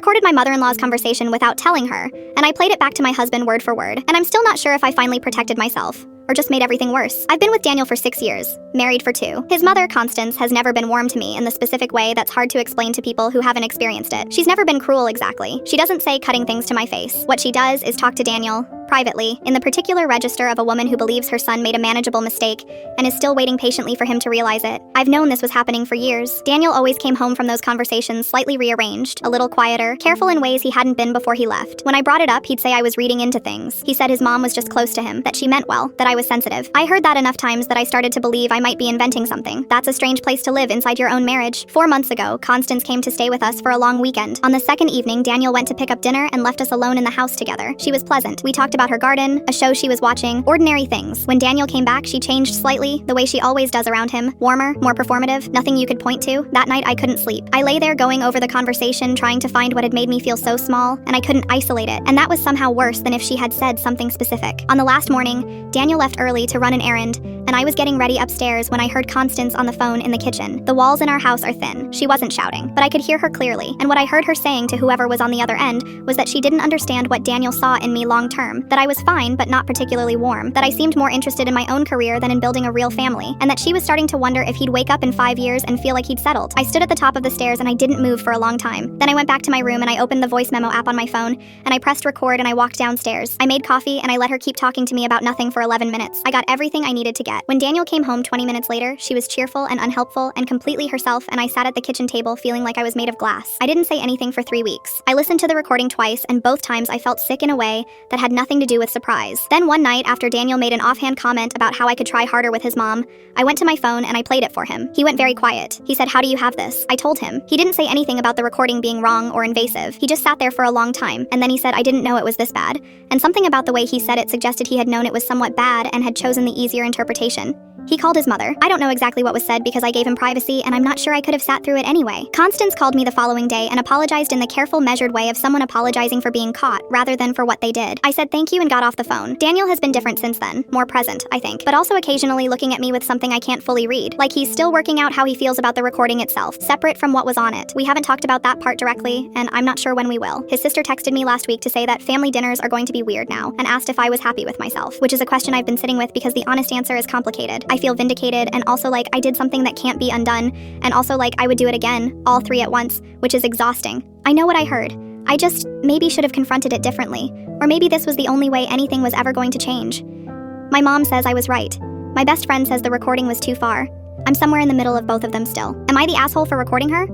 recorded my mother-in-law's conversation without telling her, and I played it back to my husband word for word. And I'm still not sure if I finally protected myself or just made everything worse. I've been with Daniel for 6 years, married for 2. His mother, Constance, has never been warm to me in the specific way that's hard to explain to people who haven't experienced it. She's never been cruel exactly. She doesn't say cutting things to my face. What she does is talk to Daniel privately, in the particular register of a woman who believes her son made a manageable mistake and is still waiting patiently for him to realize it. I've known this was happening for years. Daniel always came home from those conversations slightly rearranged, a little quieter, careful in ways he hadn't been before he left. When I brought it up, he'd say I was reading into things. He said his mom was just close to him, that she meant well, that I was sensitive. I heard that enough times that I started to believe I might be inventing something. That's a strange place to live inside your own marriage. 4 months ago, Constance came to stay with us for a long weekend. On the second evening, Daniel went to pick up dinner and left us alone in the house together. She was pleasant. We talked about her garden, a show she was watching, ordinary things. When Daniel came back, she changed slightly, the way she always does around him. Warmer, more performative, nothing you could point to. That night, I couldn't sleep. I lay there going over the conversation, trying to find what had made me feel so small, and I couldn't isolate it. And that was somehow worse than if she had said something specific. On the last morning, Daniel left early to run an errand, and I was getting ready upstairs when I heard Constance on the phone in the kitchen. The walls in our house are thin. She wasn't shouting, but I could hear her clearly. And what I heard her saying to whoever was on the other end was that she didn't understand what Daniel saw in me long term, that I was fine but not particularly warm, that I seemed more interested in my own career than in building a real family, and that she was starting to wonder if he'd wake up in 5 years and feel like he'd settled. I stood at the top of the stairs and I didn't move for a long time. Then I went back to my room and I opened the voice memo app on my phone and I pressed record and I walked downstairs. I made coffee and I let her keep talking to me about nothing for 11 minutes. I got everything I needed to get. When Daniel came home 20 minutes later, she was cheerful and unhelpful and completely herself, and I sat at the kitchen table feeling like I was made of glass. I didn't say anything for 3 weeks. I listened to the recording twice, and both times I felt sick in a way that had nothing to do with surprise. Then one night, after Daniel made an offhand comment about how I could try harder with his mom, I went to my phone and I played it for him. He went very quiet. He said, "How do you have this?" I told him. He didn't say anything about the recording being wrong or invasive. He just sat there for a long time, and then he said, "I didn't know it was this bad." And something about the way he said it suggested he had known it was somewhat bad and had chosen the easier interpretation. He called his mother. I don't know exactly what was said because I gave him privacy, and I'm not sure I could have sat through it anyway. Constance called me the following day and apologized in the careful, measured way of someone apologizing for being caught, rather than for what they did. I said thank you and got off the phone. Daniel has been different since then, more present, I think, but also occasionally looking at me with something I can't fully read, like he's still working out how he feels about the recording itself, separate from what was on it. We haven't talked about that part directly, and I'm not sure when we will. His sister texted me last week to say that family dinners are going to be weird now, and asked if I was happy with myself, which is a question I've been sitting with because the honest answer is complicated. I feel vindicated, and also like I did something that can't be undone, and also like I would do it again, all 3 at once, which is exhausting. I know what I heard. I just maybe should have confronted it differently, or maybe this was the only way anything was ever going to change. My mom says I was right. My best friend says the recording was too far. I'm somewhere in the middle of both of them still. Am I the asshole for recording her?